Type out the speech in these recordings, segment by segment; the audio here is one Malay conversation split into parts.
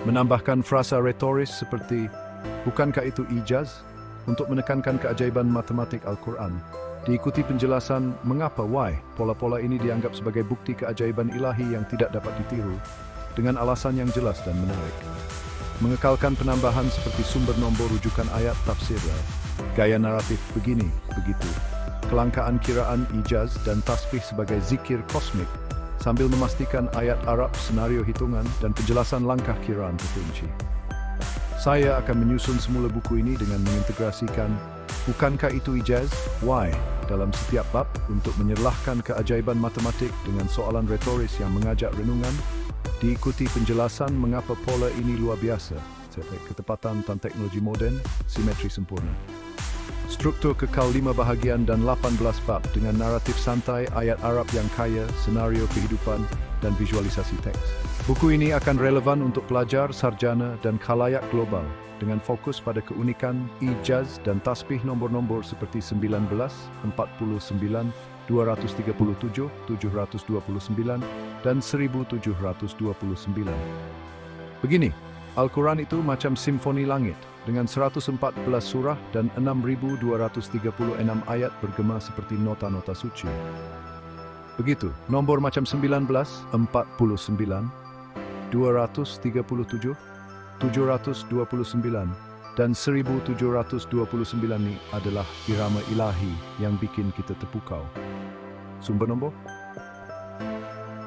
menambahkan frasa retoris seperti, bukankah itu ijaz? Untuk menekankan keajaiban matematik Al-Quran. Diikuti penjelasan mengapa pola-pola ini dianggap sebagai bukti keajaiban ilahi yang tidak dapat ditiru, dengan alasan yang jelas dan menarik. Mengekalkan penambahan seperti sumber nombor rujukan ayat tafsir, gaya naratif begini, begitu. Kelangkaan kiraan ijaz dan tasbih sebagai zikir kosmik, sambil memastikan ayat Arab, senario hitungan, dan penjelasan langkah kiraan terkunci. Saya akan menyusun semula buku ini dengan mengintegrasikan bukankah itu ijaz? Dalam setiap bab untuk menyerlahkan keajaiban matematik dengan soalan retoris yang mengajak renungan, diikuti penjelasan mengapa pola ini luar biasa, ketepatan dan teknologi moden, simetri sempurna. Struktur kekal 5 bahagian dan 18 bab dengan naratif santai, ayat Arab yang kaya, senario kehidupan, dan visualisasi teks. Buku ini akan relevan untuk pelajar, sarjana, dan khalayak global dengan fokus pada keunikan ijaz dan tasbih nombor-nombor seperti 19, 49, 237, 729, dan 1729. Begini, Al-Quran itu macam simfoni langit dengan 114 surah dan 6.236 ayat bergema seperti nota-nota suci. Begitu, nombor macam 19, 49, 237, 729, dan 1729 ini adalah irama ilahi yang bikin kita terpukau. Sumber nombor?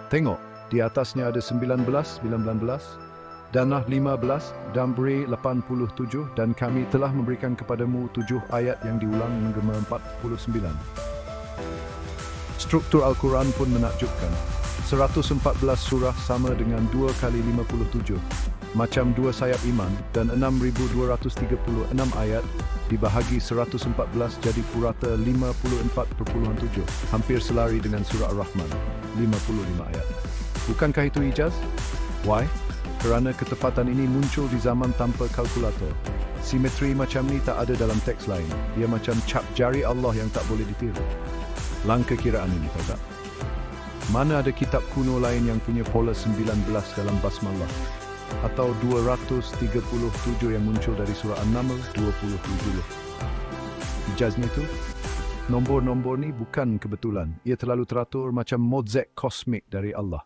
Tengok, di atasnya ada 19, 19, Danah 15, Damri 87, dan kami telah memberikan kepadamu 7 ayat yang diulang menggema 49. Struktur Al-Quran pun menakjubkan. 114 surah sama dengan 2 kali 57, macam 2 sayap iman, dan 6.236 ayat dibahagi 114 jadi purata 54,7, hampir selari dengan surah Ar-Rahman, 55 ayat. Bukankah itu ijaz? Kerana ketepatan ini muncul di zaman tanpa kalkulator. Simetri macam ni tak ada dalam teks lain. Dia macam cap jari Allah yang tak boleh ditiru. Langkah kiraan ini, tahu tak? Mana ada kitab kuno lain yang punya pola 19 dalam basmalah? Atau 237 yang muncul dari surah An-Naml 27. Ijaznya itu? Nombor-nombor ni bukan kebetulan. Ia terlalu teratur macam mozaik kosmik dari Allah.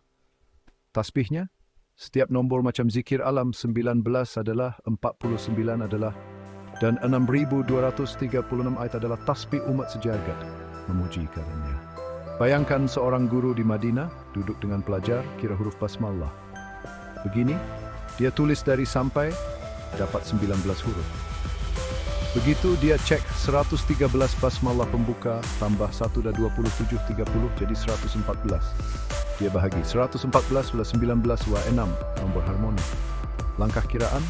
Tasbihnya? Setiap nombor macam zikir alam 19 adalah, 49 adalah, dan 6.236 ayat adalah tasbih umat sejagat memuji karunia. Bayangkan seorang guru di Madinah duduk dengan pelajar kira huruf basmalah. Begini, dia tulis dari sampai dapat 19 huruf. Begitu dia cek 113 basmalah pembuka tambah 1 dah 27, 30 jadi 114. Dia bahagi 114 plus 19 wa 6, nombor harmoni. Langkah kiraan,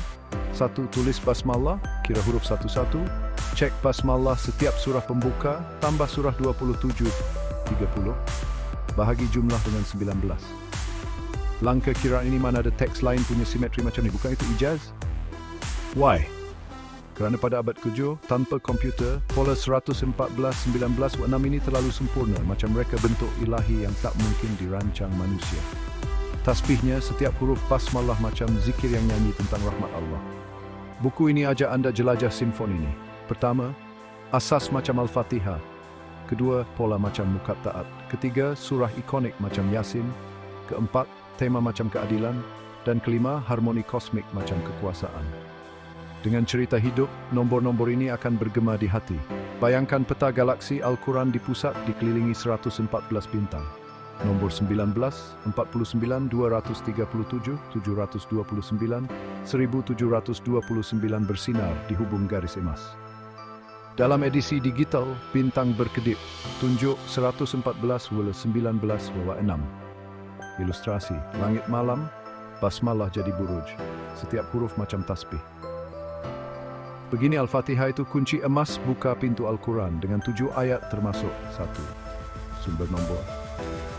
1. Tulis basmalah, kira huruf satu-satu, cek basmalah setiap surah pembuka, tambah surah 27, 30, bahagi jumlah dengan 19. Langkah kiraan ini mana ada teks lain punya simetri macam ni, bukan itu ijaz? Kerana pada abad ke-7, tanpa komputer, pola 114, 19, 6 ini terlalu sempurna, macam reka bentuk ilahi yang tak mungkin dirancang manusia. Tasbihnya, setiap huruf basmalah macam zikir yang nyanyi tentang rahmat Allah. Buku ini ajak anda jelajah simfoni ini. Pertama, asas macam Al-Fatihah. Kedua, pola macam Muqatta'at. Ketiga, surah ikonik macam Yasin. Keempat, tema macam keadilan. Dan kelima, harmoni kosmik macam kekuasaan. Dengan cerita hidup, nombor-nombor ini akan bergema di hati. Bayangkan peta galaksi Al-Quran di pusat dikelilingi 114 bintang. Nombor 19, 49, 237, 729, 1729 bersinar di hubung garis emas. Dalam edisi digital, bintang berkedip, tunjuk 114 wala 19 wala 6. Ilustrasi, langit malam, basmalah jadi buruj. Setiap huruf macam tasbih. Begini Al-Fatihah itu kunci emas buka pintu Al-Quran dengan 7 ayat termasuk 1. Sumber nombor.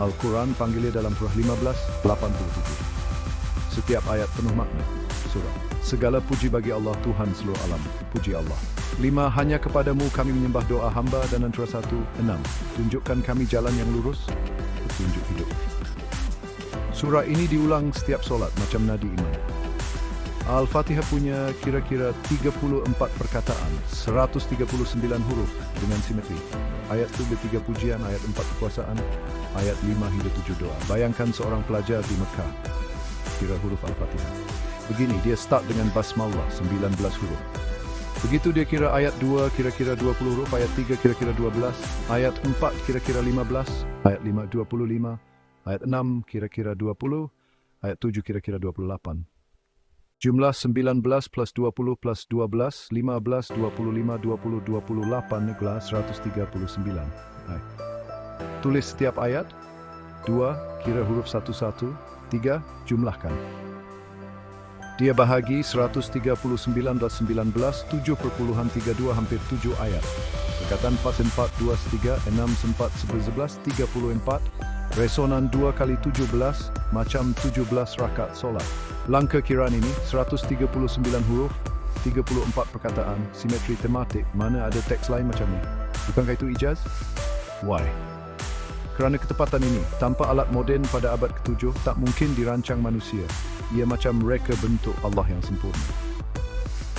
Al-Quran panggilnya dalam surah 15, 87. Setiap ayat penuh makna. Surah. Segala puji bagi Allah Tuhan seluruh alam. Puji Allah. 5. Hanya kepadamu kami menyembah doa hamba dan antara 1. 6. Tunjukkan kami jalan yang lurus. Petunjuk hidup. Surah ini diulang setiap solat macam nadi iman. Al-Fatihah punya kira-kira 34 perkataan, 139 huruf dengan simetri. Ayat 3 pujian, ayat 4 kekuasaan, ayat 5 hingga 7 doa. Bayangkan seorang pelajar di Mekah, kira huruf Al-Fatihah. Begini, dia start dengan Basmalah, 19 huruf. Begitu dia kira ayat 2 kira-kira 20 huruf, ayat 3 kira-kira 12, ayat 4 kira-kira 15, ayat 5 25, ayat 6 kira-kira 20, ayat 7 kira-kira 28. Jumlah 19 plus 20 plus 12, 15, 25, 20, 28 adalah 139. Tulis setiap ayat. 2. Kira huruf satu-satu. 3. Jumlahkan. Dia bahagi 139 plus 19, 7,32 hampir 7 ayat. Perkataan 4, 4, 2, 3, 6, 4, 11, 34. Resonan 2 kali 17, macam 17 rakaat solat. Langkah kiraan ini, 139 huruf, 34 perkataan, simetri tematik, mana ada teks lain macam ni. Bukankah itu ijaz? Why? Kerana ketepatan ini, tanpa alat moden pada abad ke-7, tak mungkin dirancang manusia. Ia macam reka bentuk Allah yang sempurna.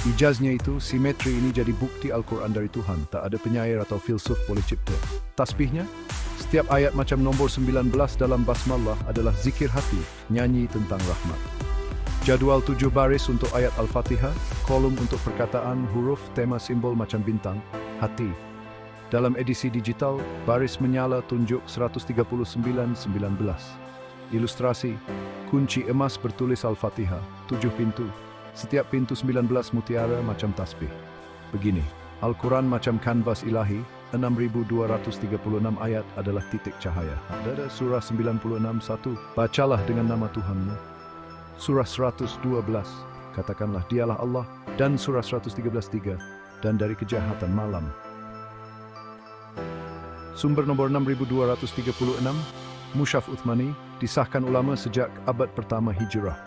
Ijaznya itu, simetri ini jadi bukti Al-Quran dari Tuhan. Tak ada penyair atau filsuf boleh cipta. Tasbihnya, setiap ayat macam nombor 19 dalam Basmalah adalah zikir hati, nyanyi tentang rahmat. Jadual 7 baris untuk ayat Al-Fatihah, kolom untuk perkataan, huruf, tema simbol macam bintang, hati. Dalam edisi digital, baris menyala tunjuk 139-19. Ilustrasi, kunci emas bertulis Al-Fatihah, 7 pintu. Setiap pintu 19 mutiara macam tasbih. Begini, Al-Quran macam kanvas ilahi, 6,236 ayat adalah titik cahaya. Ada surah 96:1, bacalah dengan nama Tuhanmu. Surah 112, katakanlah dialah Allah. Dan surah 113:3, dan dari kejahatan malam. Sumber nomor 6236, Mushaf Uthmani, disahkan ulama sejak abad pertama Hijrah.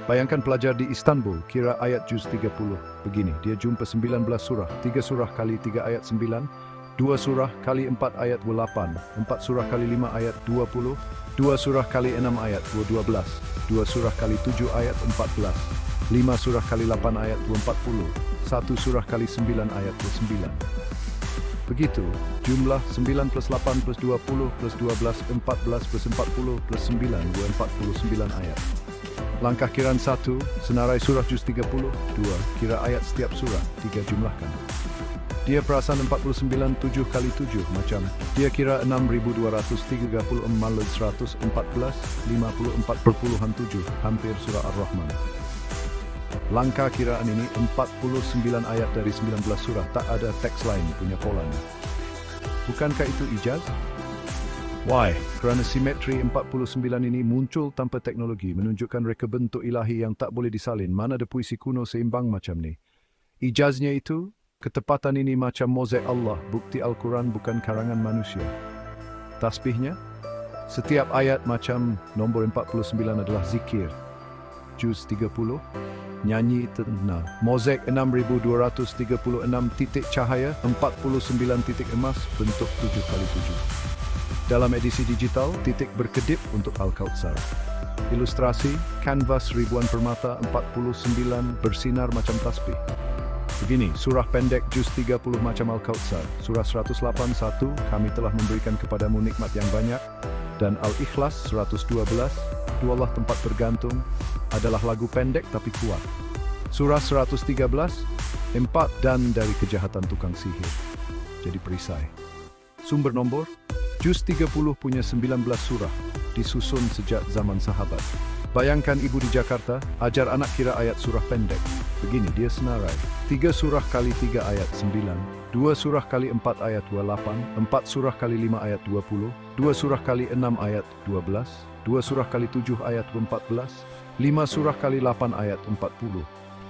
Bayangkan pelajar di Istanbul, kira ayat juz 30. Begini, dia jumpa 19 surah, 3 surah kali 3 ayat 9, 2 surah kali 4 ayat 8, 4 surah kali 5 ayat 20, 2 surah kali 6 ayat 12, 2 surah kali 7 ayat 14, 5 surah kali 8 ayat 40, 1 surah kali 9 ayat 9. Begitu, jumlah 9 plus 8 plus 20 plus 12, 14 plus 40 plus 9, 49 ayat. Langkah kiraan 1, senarai surah juz 30, 2, kira ayat setiap surah, 3 jumlahkan. Dia perasan 49 7 kali 7 macam. Dia kira 6,230 malad 114 54,7 hampir surah Ar-Rahman. Langkah kiraan ini 49 ayat dari 19 surah, tak ada teks lain punya polanya. Bukankah itu ijaz? Why? Kerana simetri 49 ini muncul tanpa teknologi, menunjukkan reka bentuk ilahi yang tak boleh disalin. Mana ada puisi kuno seimbang macam ni. Ijaznya itu, ketepatan ini macam mozaik Allah, bukti Al-Quran bukan karangan manusia. Tasbihnya, setiap ayat macam nombor 49 adalah zikir. Juz 30, nyanyi tenang. Mozaik 6,236 titik cahaya, 49 titik emas, bentuk 7 kali 7. Dalam edisi digital, titik berkedip untuk Al-Kautsar. Ilustrasi, kanvas ribuan permata, 49 bersinar macam tasbih. Begini, surah pendek juz 30 macam Al-Kautsar. Surah 108:1, kami telah memberikan kepadamu nikmat yang banyak. Dan Al-Ikhlas 112, dualah tempat bergantung, adalah lagu pendek tapi kuat. Surah 113, 4 dan dari kejahatan tukang sihir. Jadi perisai. Sumber nombor, juz 30 punya 19 surah, disusun sejak zaman sahabat. Bayangkan ibu di Jakarta, ajar anak kira ayat surah pendek. Begini, dia senarai. 3 surah kali 3 ayat 9, 2 surah kali 4 ayat 28, 4 surah kali 5 ayat 20, 2 surah kali 6 ayat 12, 2 surah kali 7 ayat 14, 5 surah kali 8 ayat 40,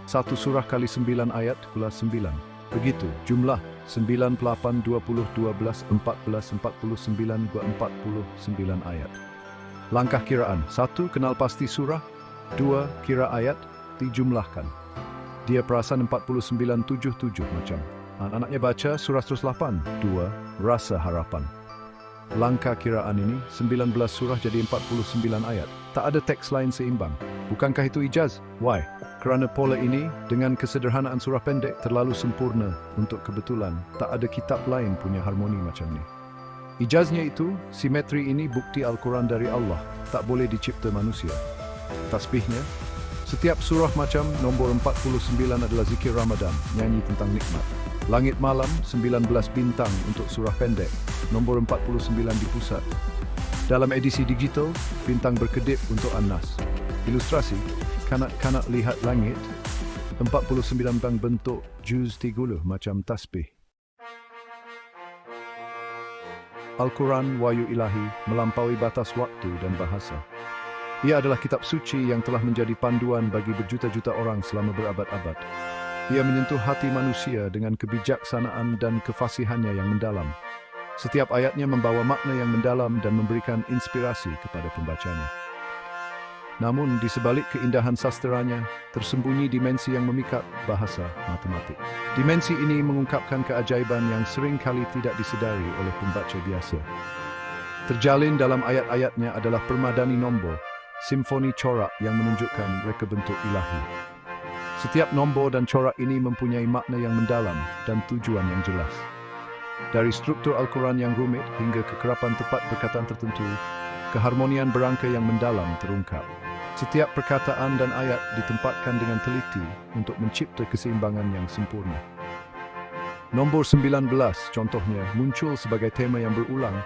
1 surah kali 9 ayat 9. Begitu, jumlah 9, 8, 20, 12, 14, 49, 49 ayat. Langkah kiraan, 1. Kenal pasti surah, 2. Kira ayat, dijumlahkan. Dia perasan 49:77 macam. Anak-anaknya baca surah 108, 2. Rasa harapan. Langkah kiraan ini, 19 surah jadi 49 ayat. Tak ada teks lain seimbang. Bukankah itu ijaz? Why? Kerana pola ini, dengan kesederhanaan surah pendek terlalu sempurna untuk kebetulan. Tak ada kitab lain punya harmoni macam ni. Ijaznya itu, simetri ini bukti Al-Quran dari Allah. Tak boleh dicipta manusia. Tasbihnya, setiap surah macam nombor 49 adalah zikir Ramadan, nyanyi tentang nikmat. Langit malam, 19 bintang untuk surah pendek, nombor 49 di pusat. Dalam edisi digital, bintang berkedip untuk An-Nas. Ilustrasi, kanak-kanak lihat langit, 49 bintang bentuk juz 30 macam tasbih. Al-Quran wahyu ilahi melampaui batas waktu dan bahasa. Ia adalah kitab suci yang telah menjadi panduan bagi berjuta-juta orang selama berabad-abad. Ia menyentuh hati manusia dengan kebijaksanaan dan kefasihannya yang mendalam. Setiap ayatnya membawa makna yang mendalam dan memberikan inspirasi kepada pembacanya. Namun, di sebalik keindahan sastranya, tersembunyi dimensi yang memikat bahasa matematik. Dimensi ini mengungkapkan keajaiban yang sering kali tidak disedari oleh pembaca biasa. Terjalin dalam ayat-ayatnya adalah permadani nombor, simfoni corak yang menunjukkan reka bentuk ilahi. Setiap nombor dan corak ini mempunyai makna yang mendalam dan tujuan yang jelas. Dari struktur Al-Quran yang rumit hingga kekerapan tepat perkataan tertentu, keharmonian berangka yang mendalam terungkap. Setiap perkataan dan ayat ditempatkan dengan teliti untuk mencipta keseimbangan yang sempurna. Nombor 19, contohnya, muncul sebagai tema yang berulang,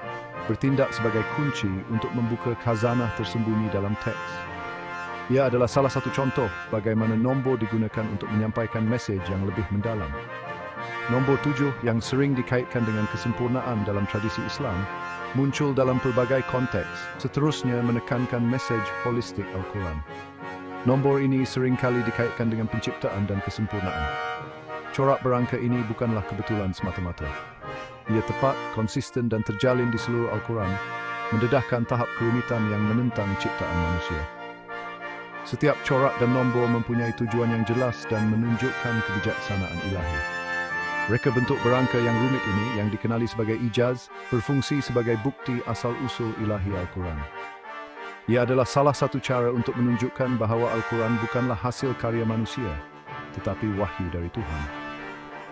bertindak sebagai kunci untuk membuka khazanah tersembunyi dalam teks. Ia adalah salah satu contoh bagaimana nombor digunakan untuk menyampaikan mesej yang lebih mendalam. Nombor 7 yang sering dikaitkan dengan kesempurnaan dalam tradisi Islam, muncul dalam pelbagai konteks, seterusnya menekankan mesej holistik Al-Quran. Nombor ini seringkali dikaitkan dengan penciptaan dan kesempurnaan. Corak berangka ini bukanlah kebetulan semata-mata. Ia tepat, konsisten dan terjalin di seluruh Al-Quran, mendedahkan tahap kerumitan yang menentang ciptaan manusia. Setiap corak dan nombor mempunyai tujuan yang jelas dan menunjukkan kebijaksanaan ilahi. Reka bentuk berangka yang rumit ini, yang dikenali sebagai ijaz, berfungsi sebagai bukti asal-usul ilahi Al-Quran. Ia adalah salah satu cara untuk menunjukkan bahawa Al-Quran bukanlah hasil karya manusia, tetapi wahyu dari Tuhan.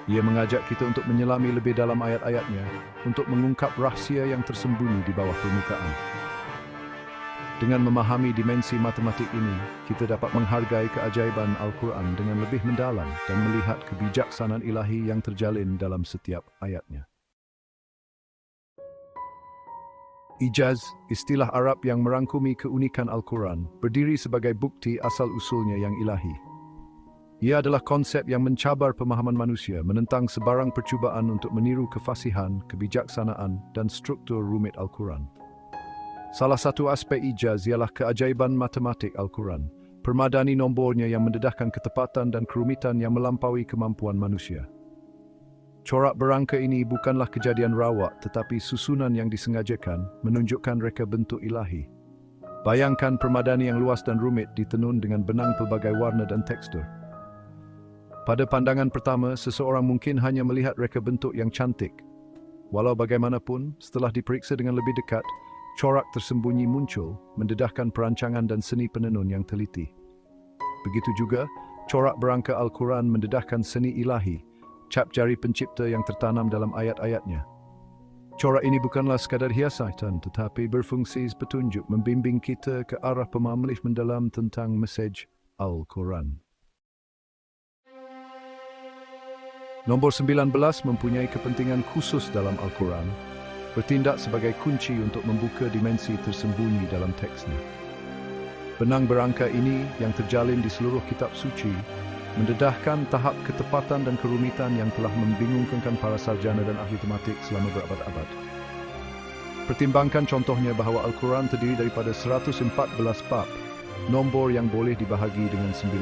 Ia mengajak kita untuk menyelami lebih dalam ayat-ayatnya, untuk mengungkap rahsia yang tersembunyi di bawah permukaan. Dengan memahami dimensi matematik ini, kita dapat menghargai keajaiban Al-Quran dengan lebih mendalam dan melihat kebijaksanaan ilahi yang terjalin dalam setiap ayatnya. Ijaz, istilah Arab yang merangkumi keunikan Al-Quran, berdiri sebagai bukti asal-usulnya yang ilahi. Ia adalah konsep yang mencabar pemahaman manusia, menentang sebarang percubaan untuk meniru kefasihan, kebijaksanaan, dan struktur rumit Al-Quran. Salah satu aspek ijaz ialah keajaiban matematik Al-Quran, permadani nombornya yang mendedahkan ketepatan dan kerumitan yang melampaui kemampuan manusia. Corak berangka ini bukanlah kejadian rawak, tetapi susunan yang disengajakan menunjukkan reka bentuk ilahi. Bayangkan permadani yang luas dan rumit ditenun dengan benang pelbagai warna dan tekstur. Pada pandangan pertama, seseorang mungkin hanya melihat reka bentuk yang cantik. Walau bagaimanapun, setelah diperiksa dengan lebih dekat, corak tersembunyi muncul, mendedahkan perancangan dan seni penenun yang teliti. Begitu juga, corak berangka Al-Quran mendedahkan seni ilahi, cap jari pencipta yang tertanam dalam ayat-ayatnya. Corak ini bukanlah sekadar hiasan, tetapi berfungsi petunjuk membimbing kita ke arah pemahaman mendalam tentang mesej Al-Quran. Nombor 19 mempunyai kepentingan khusus dalam Al-Quran, bertindak sebagai kunci untuk membuka dimensi tersembunyi dalam teksnya. Benang berangka ini yang terjalin di seluruh kitab suci mendedahkan tahap ketepatan dan kerumitan yang telah membingungkan para sarjana dan ahli tematik selama berabad-abad. Pertimbangkan contohnya bahawa Al-Quran terdiri daripada 114 bab, nombor yang boleh dibahagi dengan 19.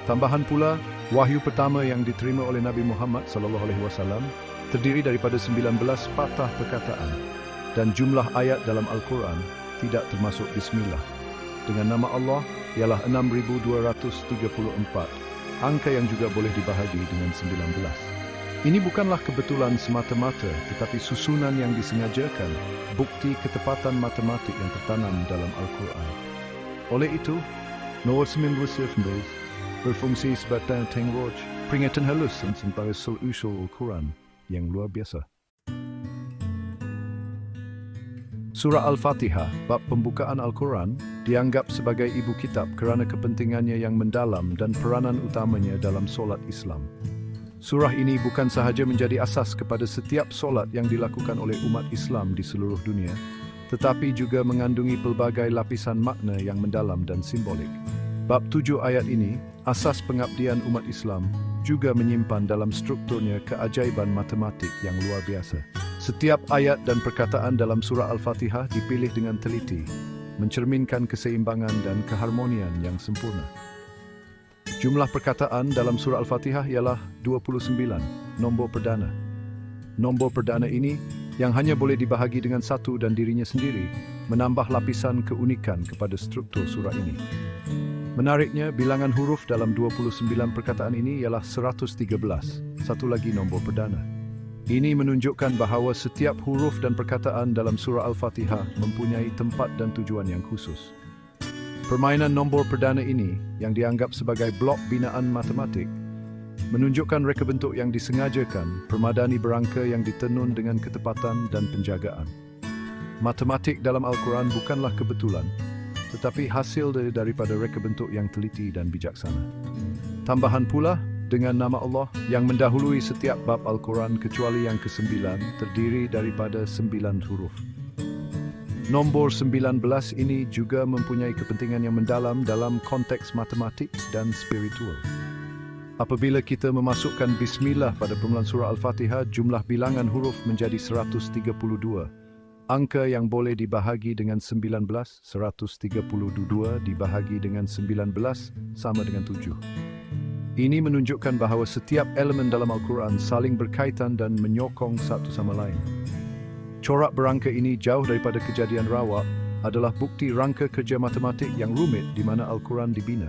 Tambahan pula, wahyu pertama yang diterima oleh Nabi Muhammad SAW terdiri daripada 19 patah perkataan, dan jumlah ayat dalam Al-Quran tidak termasuk Bismillah. Dengan nama Allah ialah 6,234, angka yang juga boleh dibahagi dengan 19. Ini bukanlah kebetulan semata-mata, tetapi susunan yang disengajakan, bukti ketepatan matematik yang tertanam dalam Al-Quran. Oleh itu, nomor 19 berfungsi sebagai tengroj, peringatan halus tentang usul Al-Quran yang luar biasa. Surah Al-Fatihah, bab pembukaan Al-Quran, dianggap sebagai ibu kitab kerana kepentingannya yang mendalam dan peranan utamanya dalam solat Islam. Surah ini bukan sahaja menjadi asas kepada setiap solat yang dilakukan oleh umat Islam di seluruh dunia, tetapi juga mengandungi pelbagai lapisan makna yang mendalam dan simbolik. Bab 7 ayat ini, asas pengabdian umat Islam, juga menyimpan dalam strukturnya keajaiban matematik yang luar biasa. Setiap ayat dan perkataan dalam surah Al-Fatihah dipilih dengan teliti, mencerminkan keseimbangan dan keharmonian yang sempurna. Jumlah perkataan dalam surah Al-Fatihah ialah 29, nombor perdana. Nombor perdana ini, yang hanya boleh dibahagi dengan satu dan dirinya sendiri, menambah lapisan keunikan kepada struktur surah ini. Menariknya, bilangan huruf dalam 29 perkataan ini ialah 113, satu lagi nombor perdana. Ini menunjukkan bahawa setiap huruf dan perkataan dalam surah Al-Fatihah mempunyai tempat dan tujuan yang khusus. Permainan nombor perdana ini, yang dianggap sebagai blok binaan matematik, menunjukkan reka bentuk yang disengajakan, permadani berangka yang ditenun dengan ketepatan dan penjagaan. Matematik dalam Al-Quran bukanlah kebetulan, tetapi hasil daripada reka bentuk yang teliti dan bijaksana. Tambahan pula, dengan nama Allah yang mendahului setiap bab Al-Quran kecuali yang ke-9 terdiri daripada 9 huruf. Nombor 19 ini juga mempunyai kepentingan yang mendalam dalam konteks matematik dan spiritual. Apabila kita memasukkan Bismillah pada permulaan surah Al-Fatihah, jumlah bilangan huruf menjadi 132. Angka yang boleh dibahagi dengan 19, 132 dibahagi dengan 19 sama dengan 7. Ini menunjukkan bahawa setiap elemen dalam Al-Quran saling berkaitan dan menyokong satu sama lain. Corak berangka ini jauh daripada kejadian rawak adalah bukti rangka kerja matematik yang rumit di mana Al-Quran dibina.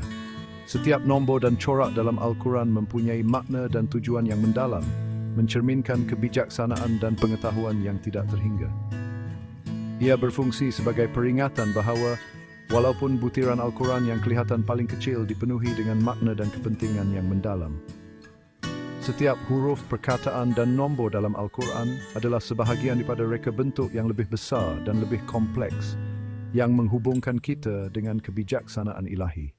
Setiap nombor dan corak dalam Al-Quran mempunyai makna dan tujuan yang mendalam, mencerminkan kebijaksanaan dan pengetahuan yang tidak terhingga. Ia berfungsi sebagai peringatan bahawa walaupun butiran Al-Quran yang kelihatan paling kecil dipenuhi dengan makna dan kepentingan yang mendalam. Setiap huruf, perkataan dan nombor dalam Al-Quran adalah sebahagian daripada reka bentuk yang lebih besar dan lebih kompleks yang menghubungkan kita dengan kebijaksanaan ilahi.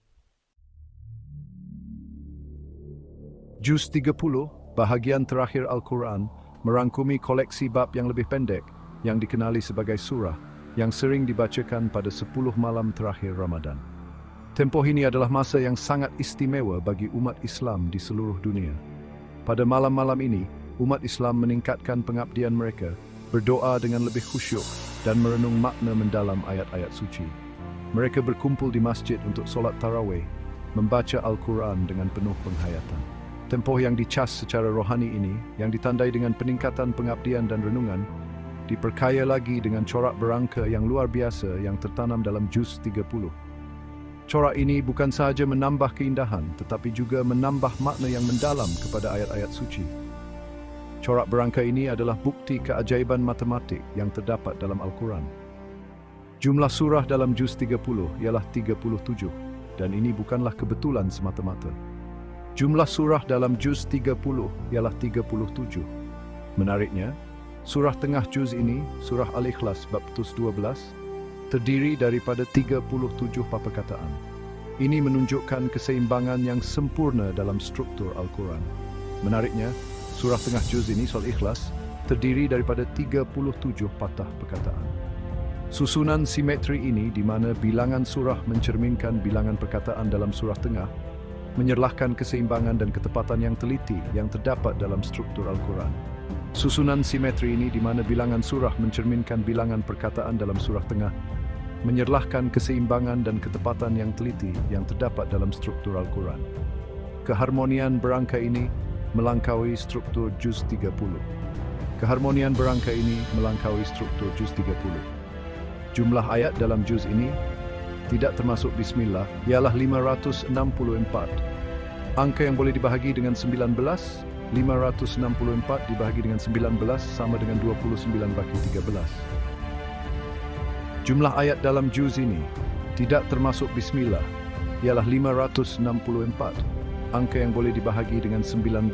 Juz 30, bahagian terakhir Al-Quran, merangkumi koleksi bab yang lebih pendek yang dikenali sebagai surah, yang sering dibacakan pada 10 malam terakhir Ramadan. Tempoh ini adalah masa yang sangat istimewa bagi umat Islam di seluruh dunia. Pada malam-malam ini, umat Islam meningkatkan pengabdian mereka, berdoa dengan lebih khusyuk dan merenung makna mendalam ayat-ayat suci. Mereka berkumpul di masjid untuk solat tarawih, membaca Al-Quran dengan penuh penghayatan. Tempoh yang dicas secara rohani ini, yang ditandai dengan peningkatan pengabdian dan renungan, diperkaya lagi dengan corak berangka yang luar biasa yang tertanam dalam Juz 30. Corak ini bukan sahaja menambah keindahan, tetapi juga menambah makna yang mendalam kepada ayat-ayat suci. Corak berangka ini adalah bukti keajaiban matematik yang terdapat dalam Al-Quran. Jumlah surah dalam Juz 30 ialah 37, dan ini bukanlah kebetulan semata-mata. Jumlah surah dalam Juz 30 ialah 37. Menariknya, surah tengah juz ini, surah Al-Ikhlas bab 12, terdiri daripada 37 perkataan. Ini menunjukkan keseimbangan yang sempurna dalam struktur Al-Quran. Menariknya, surah tengah juz ini, surah Al-Ikhlas, terdiri daripada 37 patah perkataan. Susunan simetri ini di mana bilangan surah mencerminkan bilangan perkataan dalam surah tengah, menyerlahkan keseimbangan dan ketepatan yang teliti yang terdapat dalam struktur Al-Quran. Susunan simetri ini di mana bilangan surah mencerminkan bilangan perkataan dalam surah tengah, menyerlahkan keseimbangan dan ketepatan yang teliti yang terdapat dalam struktur Al-Quran. Keharmonian berangka ini melangkaui struktur Juz 30. Keharmonian berangka ini melangkaui struktur Juz 30. Jumlah ayat dalam juz ini, tidak termasuk Bismillah, ialah 564. Angka yang boleh dibahagi dengan 19, 564 dibahagi dengan 19 sama dengan 29 bagi 13. Jumlah ayat dalam juz ini, tidak termasuk bismillah, ialah 564. Angka yang boleh dibahagi dengan 19,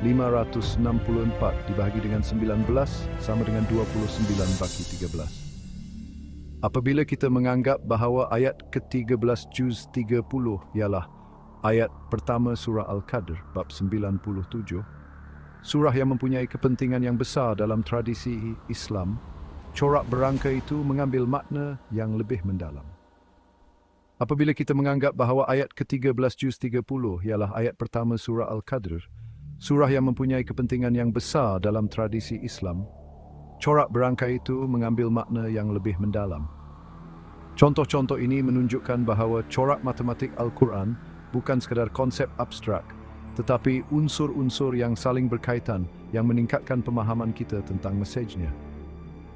564 dibahagi dengan 19 sama dengan 29 bagi 13. Apabila kita menganggap bahawa ayat ke-13 juz 30 ialah ayat pertama surah Al-Qadr bab 97, surah yang mempunyai kepentingan yang besar dalam tradisi Islam, corak berangka itu mengambil makna yang lebih mendalam. Apabila kita menganggap bahawa ayat ke-13 juz 30 ialah ayat pertama surah Al-Qadr, surah yang mempunyai kepentingan yang besar dalam tradisi Islam, corak berangka itu mengambil makna yang lebih mendalam. Contoh-contoh ini menunjukkan bahawa corak matematik Al-Quran bukan sekadar konsep abstrak, tetapi unsur-unsur yang saling berkaitan yang meningkatkan pemahaman kita tentang mesejnya.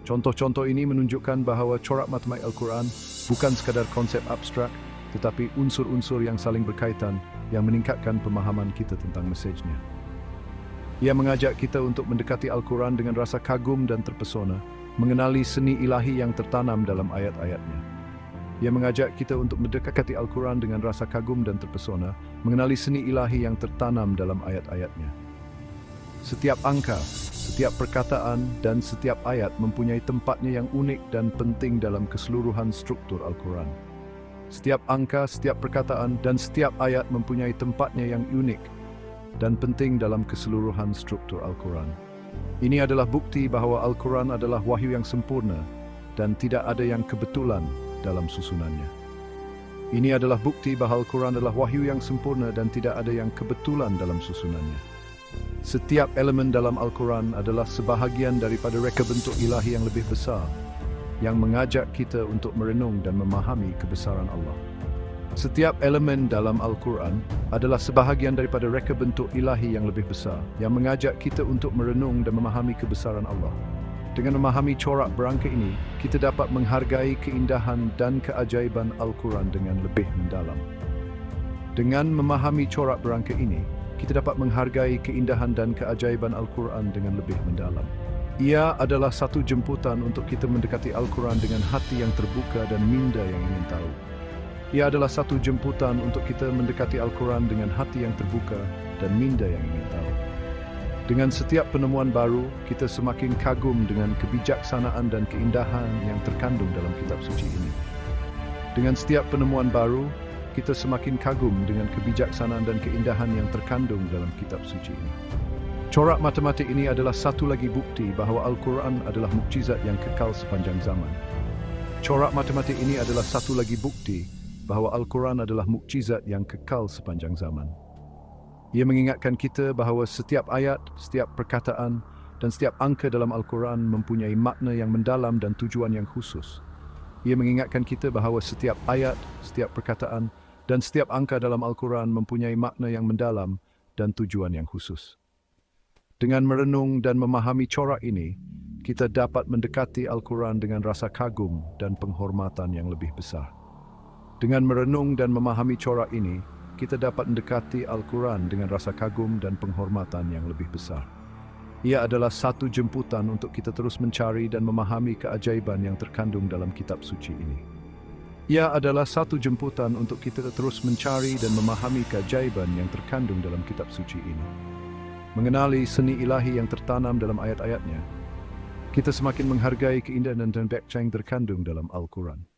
Contoh-contoh ini menunjukkan bahawa corak matematik Al-Quran bukan sekadar konsep abstrak, tetapi unsur-unsur yang saling berkaitan yang meningkatkan pemahaman kita tentang mesejnya. Ia mengajak kita untuk mendekati Al-Quran dengan rasa kagum dan terpesona, mengenali seni ilahi yang tertanam dalam ayat-ayatnya. Ia mengajak kita untuk mendekati Al-Quran dengan rasa kagum dan terpesona, mengenali seni ilahi yang tertanam dalam ayat-ayatnya. Setiap angka, setiap perkataan, dan setiap ayat mempunyai tempatnya yang unik dan penting dalam keseluruhan struktur Al-Quran. Setiap angka, setiap perkataan, dan setiap ayat mempunyai tempatnya yang unik dan penting dalam keseluruhan struktur Al-Quran. Ini adalah bukti bahawa Al-Quran adalah wahyu yang sempurna dan tidak ada yang kebetulan dalam susunannya. Ini adalah bukti bahawa Al-Quran adalah wahyu yang sempurna dan tidak ada yang kebetulan dalam susunannya. Setiap elemen dalam Al-Quran adalah sebahagian daripada reka bentuk ilahi yang lebih besar, yang mengajak kita untuk merenung dan memahami kebesaran Allah. Setiap elemen dalam Al-Quran adalah sebahagian daripada reka bentuk ilahi yang lebih besar, yang mengajak kita untuk merenung dan memahami kebesaran Allah. Dengan memahami corak berangka ini, kita dapat menghargai keindahan dan keajaiban Al-Quran dengan lebih mendalam. Dengan memahami corak berangka ini, kita dapat menghargai keindahan dan keajaiban Al-Quran dengan lebih mendalam. Ia adalah satu jemputan untuk kita mendekati Al-Quran dengan hati yang terbuka dan minda yang ingin tahu. Ia adalah satu jemputan untuk kita mendekati Al-Quran dengan hati yang terbuka dan minda yang ingin tahu. Dengan setiap penemuan baru, kita semakin kagum dengan kebijaksanaan dan keindahan yang terkandung dalam kitab suci ini. Dengan setiap penemuan baru, kita semakin kagum dengan kebijaksanaan dan keindahan yang terkandung dalam kitab suci ini. Corak matematik ini adalah satu lagi bukti bahawa Al-Quran adalah mukjizat yang kekal sepanjang zaman. Corak matematik ini adalah satu lagi bukti bahawa Al-Quran adalah mukjizat yang kekal sepanjang zaman. Ia mengingatkan kita bahawa setiap ayat, setiap perkataan, dan setiap angka dalam Al-Quran mempunyai makna yang mendalam dan tujuan yang khusus. Ia mengingatkan kita bahawa setiap ayat, setiap perkataan, dan setiap angka dalam Al-Quran mempunyai makna yang mendalam dan tujuan yang khusus. Dengan merenung dan memahami corak ini, kita dapat mendekati Al-Quran dengan rasa kagum dan penghormatan yang lebih besar. Dengan merenung dan memahami corak ini, kita dapat mendekati Al-Quran dengan rasa kagum dan penghormatan yang lebih besar. Ia adalah satu jemputan untuk kita terus mencari dan memahami keajaiban yang terkandung dalam kitab suci ini. Ia adalah satu jemputan untuk kita terus mencari dan memahami keajaiban yang terkandung dalam kitab suci ini. Mengenali seni ilahi yang tertanam dalam ayat-ayatnya, kita semakin menghargai keindahan dan baik yang terkandung dalam Al-Quran.